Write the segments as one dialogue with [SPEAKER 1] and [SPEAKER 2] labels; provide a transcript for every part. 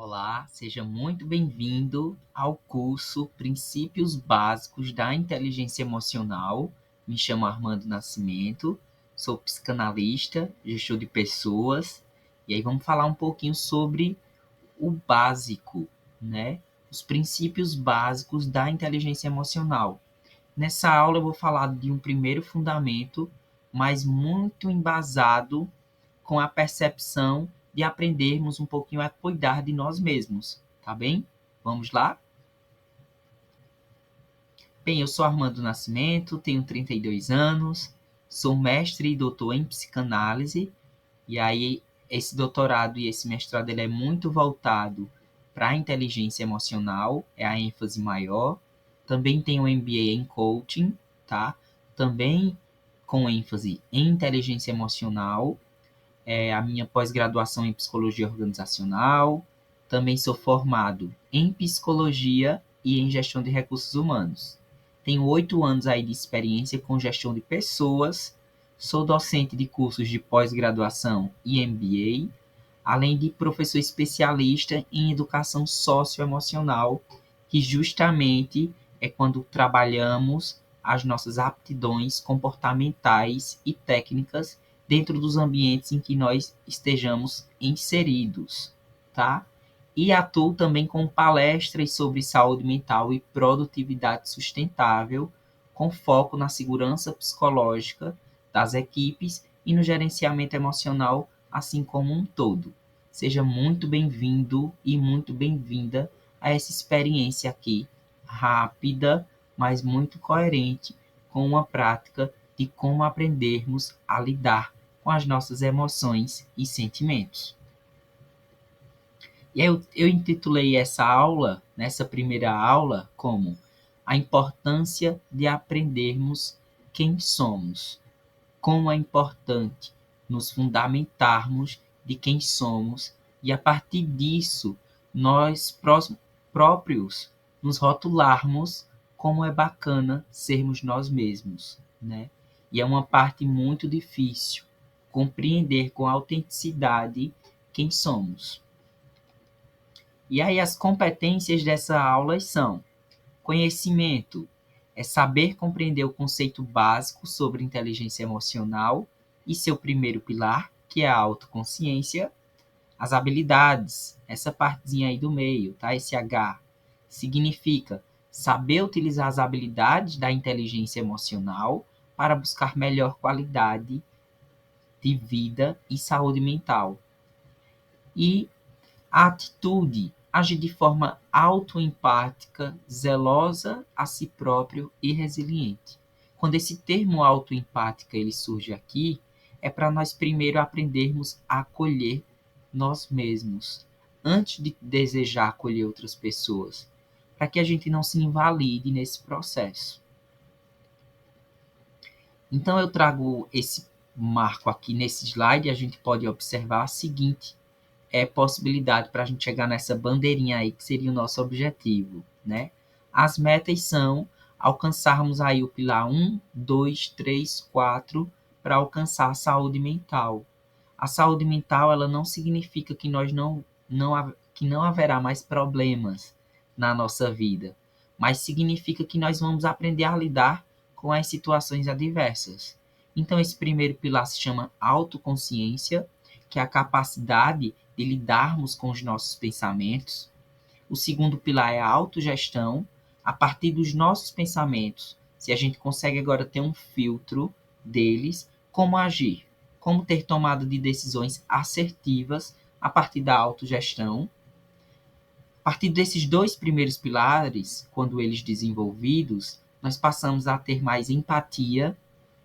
[SPEAKER 1] Olá, seja muito bem-vindo ao curso Princípios Básicos da Inteligência Emocional. Me chamo Armando Nascimento, sou psicanalista, gestor de pessoas, e aí vamos falar um pouquinho sobre o básico, né? Os princípios básicos da inteligência emocional. Nessa aula eu vou falar de um primeiro fundamento, mas muito embasado com a percepção de aprendermos um pouquinho a cuidar de nós mesmos, tá bem? Vamos lá? Bem, eu sou Armando Nascimento, tenho 32 anos, sou mestre e doutor em psicanálise, e aí esse doutorado e esse mestrado ele é muito voltado para a inteligência emocional, é a ênfase maior. Também tenho um MBA em coaching, tá? Também com ênfase em inteligência emocional, a minha pós-graduação em psicologia organizacional. Também sou formado em psicologia e em gestão de recursos humanos. Tenho 8 anos aí de experiência com gestão de pessoas. Sou docente de cursos de pós-graduação e MBA, além de professor especialista em educação socioemocional, que justamente é quando trabalhamos as nossas aptidões comportamentais e técnicas dentro dos ambientes em que nós estejamos inseridos, tá? E atuo também com palestras sobre saúde mental e produtividade sustentável, com foco na segurança psicológica das equipes e no gerenciamento emocional, assim como um todo. Seja muito bem-vindo e muito bem-vinda a essa experiência aqui, rápida, mas muito coerente com uma prática de como aprendermos a lidar com as nossas emoções e sentimentos. E aí eu intitulei essa aula, nessa primeira aula, como a importância de aprendermos quem somos. Como é importante nos fundamentarmos de quem somos e, a partir disso, nós próprios nos rotularmos como é bacana sermos nós mesmos, né? E é uma parte muito difícil compreender com autenticidade quem somos. E aí as competências dessa aula são: conhecimento é saber compreender o conceito básico sobre inteligência emocional e seu primeiro pilar, que é a autoconsciência. As habilidades, essa partezinha aí do meio, tá? Esse H, significa saber utilizar as habilidades da inteligência emocional para buscar melhor qualidade de vida e saúde mental. E a atitude, agir de forma autoempática, zelosa a si próprio e resiliente. Quando esse termo autoempática ele surge aqui, é para nós primeiro aprendermos a acolher nós mesmos, antes de desejar acolher outras pessoas, para que a gente não se invalide nesse processo. Então eu trago esse marco aqui nesse slide, a gente pode observar a seguinte possibilidade para a gente chegar nessa bandeirinha aí, que seria o nosso objetivo, né? As metas são alcançarmos aí o pilar 1, 2, 3, 4, para alcançar a saúde mental. A saúde mental, ela não significa que que não haverá mais problemas na nossa vida, mas significa que nós vamos aprender a lidar com as situações adversas. Então, esse primeiro pilar se chama autoconsciência, que é a capacidade de lidarmos com os nossos pensamentos. O segundo pilar é a autogestão, a partir dos nossos pensamentos. Se a gente consegue agora ter um filtro deles, como agir, como ter tomada de decisões assertivas a partir da autogestão. A partir desses dois primeiros pilares, quando eles desenvolvidos, nós passamos a ter mais empatia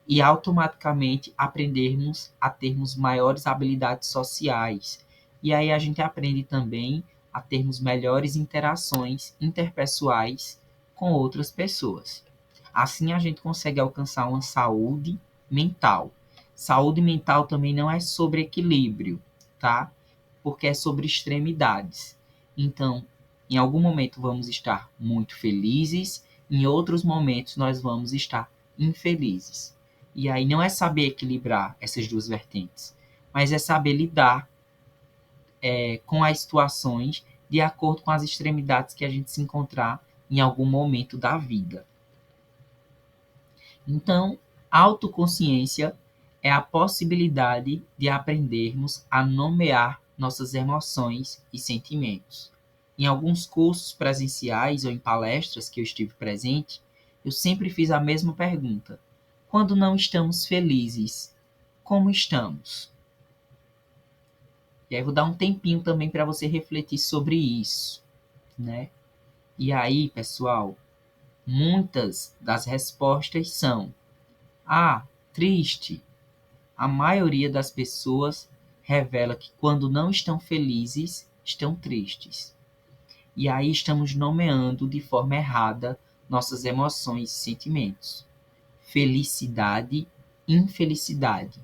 [SPEAKER 1] e automaticamente aprendermos a termos maiores habilidades sociais. E aí a gente aprende também a termos melhores interações interpessoais com outras pessoas. Assim a gente consegue alcançar uma saúde mental. Saúde mental também não é sobre equilíbrio, tá? Porque é sobre extremidades. Então, em algum momento vamos estar muito felizes, em outros momentos nós vamos estar infelizes. E aí não é saber equilibrar essas duas vertentes, mas é saber lidar com as situações de acordo com as extremidades que a gente se encontrar em algum momento da vida. Então, autoconsciência é a possibilidade de aprendermos a nomear nossas emoções e sentimentos. Em alguns cursos presenciais ou em palestras que eu estive presente, eu sempre fiz a mesma pergunta: quando não estamos felizes, como estamos? E aí vou dar um tempinho também para você refletir sobre isso, né? E aí, pessoal, muitas das respostas são: triste. A maioria das pessoas revela que quando não estão felizes, estão tristes. E aí estamos nomeando de forma errada nossas emoções e sentimentos. Felicidade, infelicidade,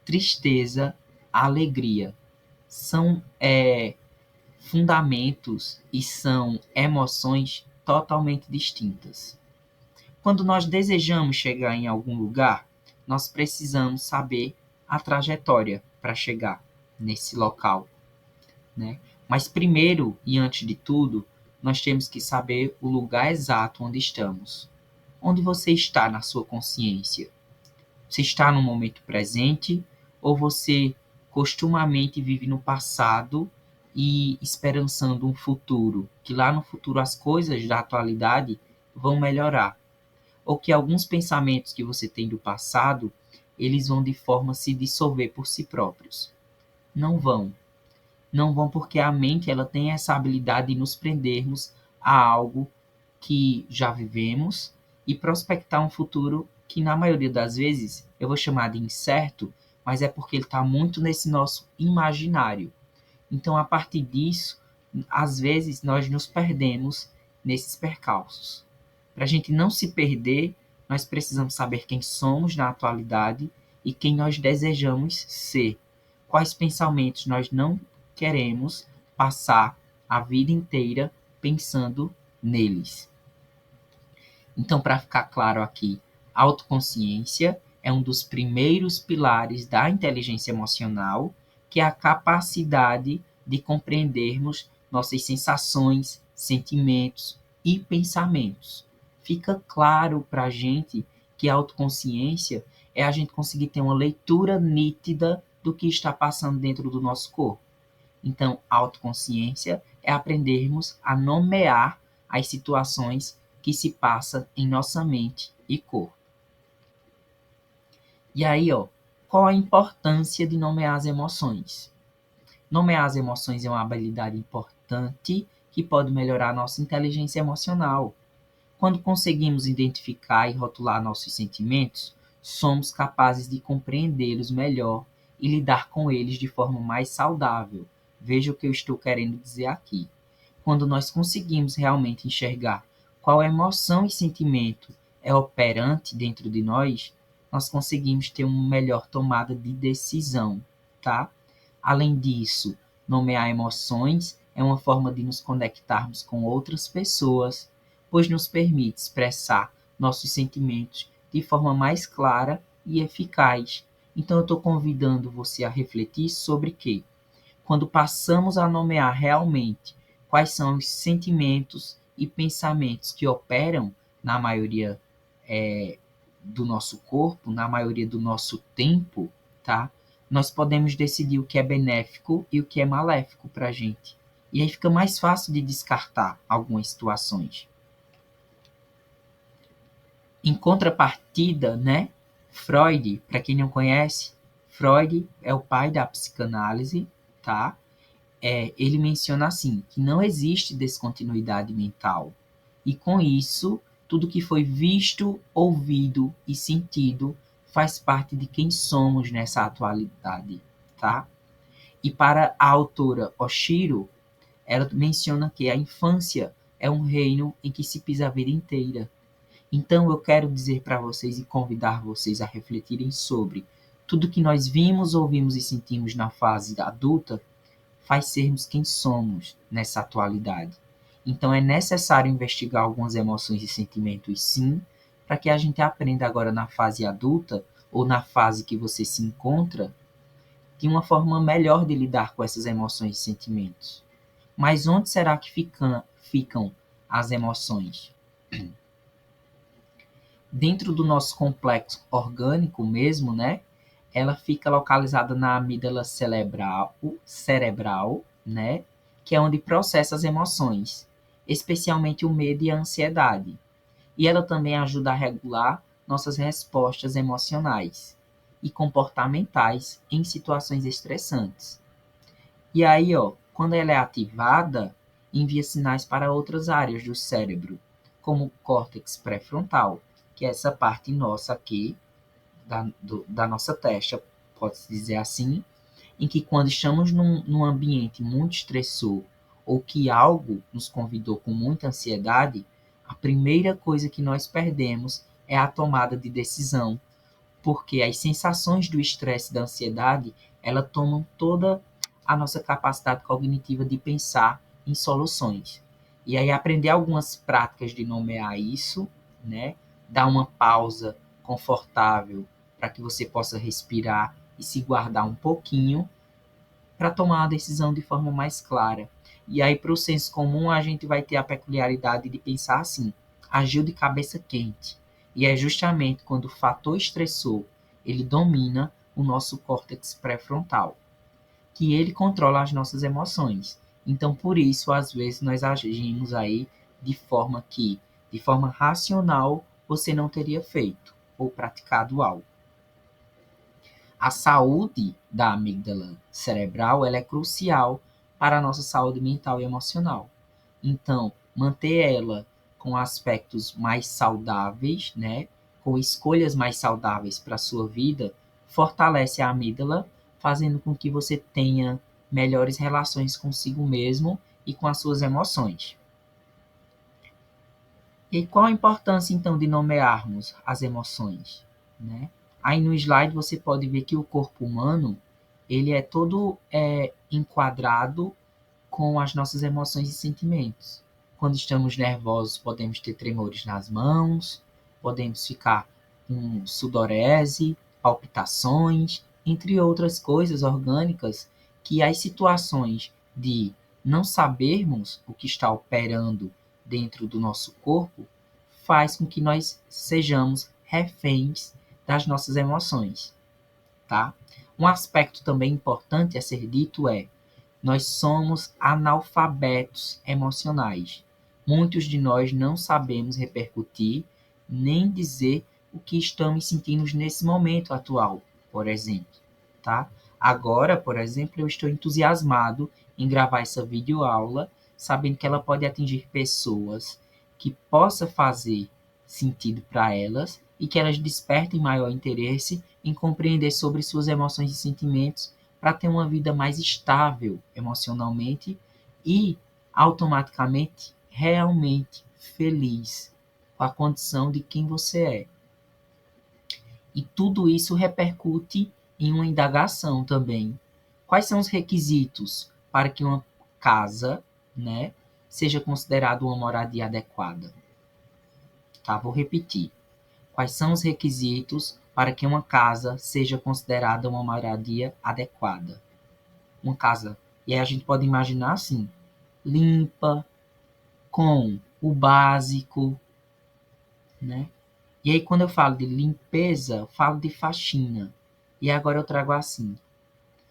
[SPEAKER 1] tristeza, alegria. São fundamentos e são emoções totalmente distintas. Quando nós desejamos chegar em algum lugar, nós precisamos saber a trajetória para chegar nesse local, né? Mas primeiro e antes de tudo, nós temos que saber o lugar exato onde estamos. Onde você está na sua consciência? Você está no momento presente ou você costumamente vive no passado e esperançando um futuro, que lá no futuro as coisas da atualidade vão melhorar? Ou que alguns pensamentos que você tem do passado, eles vão de forma a se dissolver por si próprios? Não vão. Não vão porque a mente ela tem essa habilidade de nos prendermos a algo que já vivemos e prospectar um futuro que na maioria das vezes eu vou chamar de incerto, mas é porque ele está muito nesse nosso imaginário. Então, a partir disso, às vezes nós nos perdemos nesses percalços. Para a gente não se perder, nós precisamos saber quem somos na atualidade e quem nós desejamos ser. Quais pensamentos nós não queremos passar a vida inteira pensando neles. Então, para ficar claro aqui, autoconsciência é um dos primeiros pilares da inteligência emocional, que é a capacidade de compreendermos nossas sensações, sentimentos e pensamentos. Fica claro para a gente que a autoconsciência é a gente conseguir ter uma leitura nítida do que está passando dentro do nosso corpo. Então, autoconsciência é aprendermos a nomear as situações que se passam em nossa mente e corpo. E aí, qual a importância de nomear as emoções? Nomear as emoções é uma habilidade importante que pode melhorar a nossa inteligência emocional. Quando conseguimos identificar e rotular nossos sentimentos, somos capazes de compreendê-los melhor e lidar com eles de forma mais saudável. Veja o que eu estou querendo dizer aqui. Quando nós conseguimos realmente enxergar qual emoção e sentimento é operante dentro de nós, nós conseguimos ter uma melhor tomada de decisão, tá? Além disso, nomear emoções é uma forma de nos conectarmos com outras pessoas, pois nos permite expressar nossos sentimentos de forma mais clara e eficaz. Então, eu estou convidando você a refletir sobre que, quando passamos a nomear realmente quais são os sentimentos e pensamentos que operam na maioria do nosso corpo, na maioria do nosso tempo, tá? Nós podemos decidir o que é benéfico e o que é maléfico para a gente. E aí fica mais fácil de descartar algumas situações. Em contrapartida, né? Freud, para quem não conhece, Freud é o pai da psicanálise, tá? Ele menciona assim, que não existe descontinuidade mental. E com isso, tudo que foi visto, ouvido e sentido faz parte de quem somos nessa atualidade, tá? E para a autora Oshiro, ela menciona que a infância é um reino em que se pisa a vida inteira. Então eu quero dizer para vocês e convidar vocês a refletirem sobre tudo que nós vimos, ouvimos e sentimos na fase adulta faz sermos quem somos nessa atualidade. Então é necessário investigar algumas emoções e sentimentos, sim, para que a gente aprenda agora na fase adulta ou na fase que você se encontra, de uma forma melhor de lidar com essas emoções e sentimentos. Mas onde será que ficam as emoções? Dentro do nosso complexo orgânico mesmo, né? Ela fica localizada na amígdala cerebral, né? Que é onde processa as emoções, especialmente o medo e a ansiedade. E ela também ajuda a regular nossas respostas emocionais e comportamentais em situações estressantes. E aí, ó, quando ela é ativada, envia sinais para outras áreas do cérebro, como o córtex pré-frontal, que é essa parte nossa aqui, da nossa testa, pode-se dizer assim, em que quando estamos num ambiente muito estressor ou que algo nos convidou com muita ansiedade, a primeira coisa que nós perdemos é a tomada de decisão, porque as sensações do estresse e da ansiedade, ela tomam toda a nossa capacidade cognitiva de pensar em soluções. E aí aprender algumas práticas de nomear isso, né? Dar uma pausa confortável para que você possa respirar e se guardar um pouquinho para tomar a decisão de forma mais clara. E aí, para o senso comum, a gente vai ter a peculiaridade de pensar assim: agiu de cabeça quente. E é justamente quando o fator estressor ele domina o nosso córtex pré-frontal, que ele controla as nossas emoções. Então, por isso, às vezes, nós agimos aí de forma racional, você não teria feito ou praticado algo. A saúde da amígdala cerebral ela é crucial para a nossa saúde mental e emocional. Então, manter ela com aspectos mais saudáveis, né, com escolhas mais saudáveis para a sua vida, fortalece a amígdala, fazendo com que você tenha melhores relações consigo mesmo e com as suas emoções. E qual a importância, então, de nomearmos as emoções, né? Aí no slide você pode ver que o corpo humano, ele é todo enquadrado com as nossas emoções e sentimentos. Quando estamos nervosos, podemos ter tremores nas mãos, podemos ficar com sudorese, palpitações, entre outras coisas orgânicas que as situações de não sabermos o que está operando dentro do nosso corpo faz com que nós sejamos reféns das nossas emoções, tá? Um aspecto também importante a ser dito é: nós somos analfabetos emocionais. Muitos de nós não sabemos repercutir nem dizer o que estamos sentindo nesse momento atual, por exemplo, tá? Agora, por exemplo, eu estou entusiasmado em gravar essa videoaula, sabendo que ela pode atingir pessoas que possa fazer sentido para elas e que elas despertem maior interesse em compreender sobre suas emoções e sentimentos para ter uma vida mais estável emocionalmente e automaticamente realmente feliz com a condição de quem você é. E tudo isso repercute em uma indagação também. Quais são os requisitos para que uma casa, né, seja considerada uma moradia adequada? Tá, vou repetir. Quais são os requisitos para que uma casa seja considerada uma moradia adequada? Uma casa, e aí a gente pode imaginar assim, limpa, com o básico, né? E aí quando eu falo de limpeza, eu falo de faxina. E agora eu trago assim: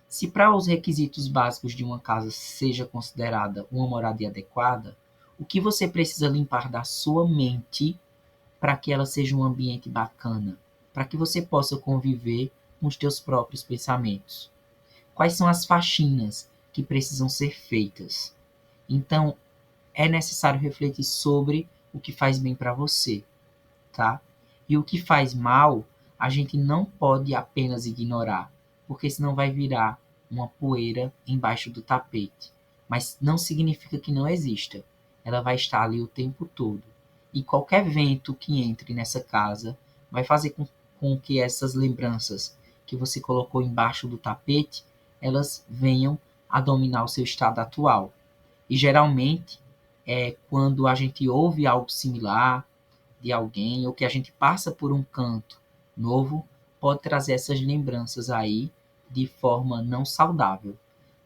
[SPEAKER 1] se para os requisitos básicos de uma casa seja considerada uma moradia adequada, o que você precisa limpar da sua mente para que ela seja um ambiente bacana, para que você possa conviver com os teus próprios pensamentos? Quais são as faxinas que precisam ser feitas? Então, é necessário refletir sobre o que faz bem para você, tá? E o que faz mal, a gente não pode apenas ignorar, porque senão vai virar uma poeira embaixo do tapete. Mas não significa que não exista. Ela vai estar ali o tempo todo. E qualquer vento que entre nessa casa vai fazer com que essas lembranças que você colocou embaixo do tapete, elas venham a dominar o seu estado atual. E geralmente é quando a gente ouve algo similar de alguém ou que a gente passa por um canto novo, pode trazer essas lembranças aí de forma não saudável.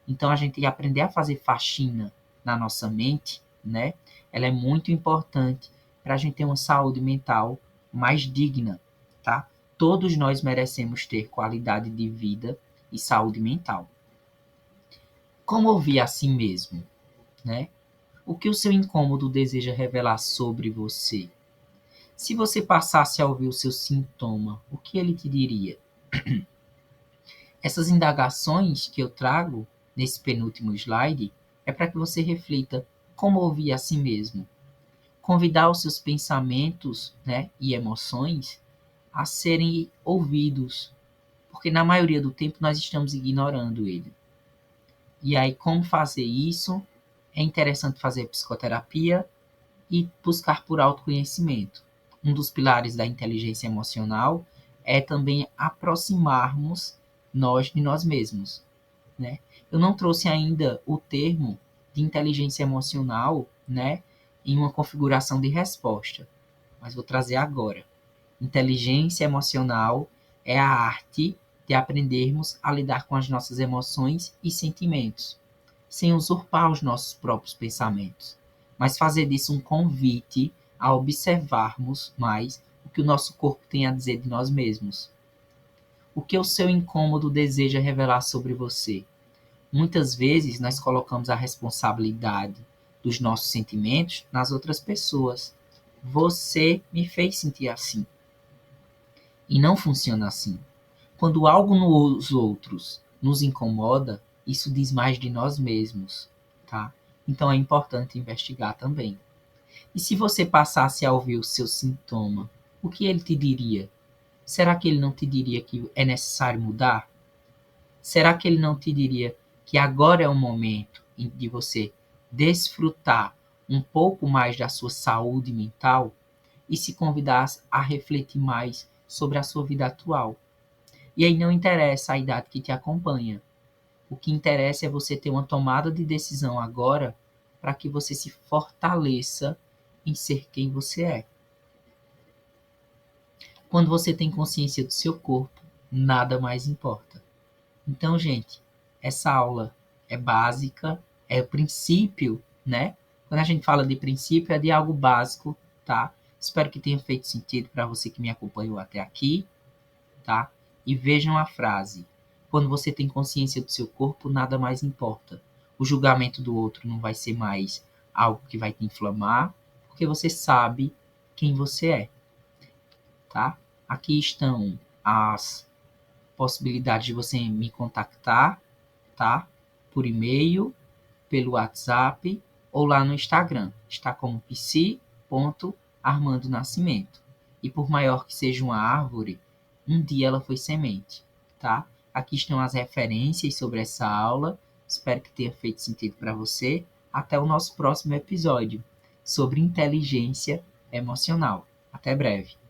[SPEAKER 1] Então a gente tem que aprender a fazer faxina na nossa mente, né? Ela é muito importante para a gente ter uma saúde mental mais digna, tá? Todos nós merecemos ter qualidade de vida e saúde mental. Como ouvir a si mesmo, né? O que o seu incômodo deseja revelar sobre você? Se você passasse a ouvir o seu sintoma, o que ele te diria? Essas indagações que eu trago nesse penúltimo slide é para que você reflita como ouvir a si mesmo. Convidar os seus pensamentos, né, e emoções a serem ouvidos, porque na maioria do tempo nós estamos ignorando ele. E aí, como fazer isso? É interessante fazer psicoterapia e buscar por autoconhecimento. Um dos pilares da inteligência emocional é também aproximarmos nós de nós mesmos, né? Eu não trouxe ainda o termo de inteligência emocional, né, em uma configuração de resposta, mas vou trazer agora. Inteligência emocional é a arte de aprendermos a lidar com as nossas emoções e sentimentos, sem usurpar os nossos próprios pensamentos, mas fazer disso um convite a observarmos mais o que o nosso corpo tem a dizer de nós mesmos. O que o seu incômodo deseja revelar sobre você? Muitas vezes nós colocamos a responsabilidade dos nossos sentimentos nas outras pessoas. Você me fez sentir assim. E não funciona assim. Quando algo nos outros nos incomoda, isso diz mais de nós mesmos, tá? Então é importante investigar também. E se você passasse a ouvir o seu sintoma, o que ele te diria? Será que ele não te diria que é necessário mudar? Será que ele não te diria que agora é o momento de você desfrutar um pouco mais da sua saúde mental e se convidasse a refletir mais sobre a sua vida atual? E aí não interessa a idade que te acompanha. O que interessa é você ter uma tomada de decisão agora para que você se fortaleça em ser quem você é. Quando você tem consciência do seu corpo, nada mais importa. Então, gente, essa aula é básica, é o princípio, né? Quando a gente fala de princípio, é de algo básico, tá? Espero que tenha feito sentido para você que me acompanhou até aqui, tá? E vejam a frase: quando você tem consciência do seu corpo, nada mais importa. O julgamento do outro não vai ser mais algo que vai te inflamar, porque você sabe quem você é, tá? Aqui estão as possibilidades de você me contactar, tá? Por e-mail, pelo WhatsApp ou lá no Instagram. Está como psi.armandonascimento. E por maior que seja uma árvore, um dia ela foi semente, tá? Aqui estão as referências sobre essa aula. Espero que tenha feito sentido para você. Até o nosso próximo episódio sobre inteligência emocional. Até breve.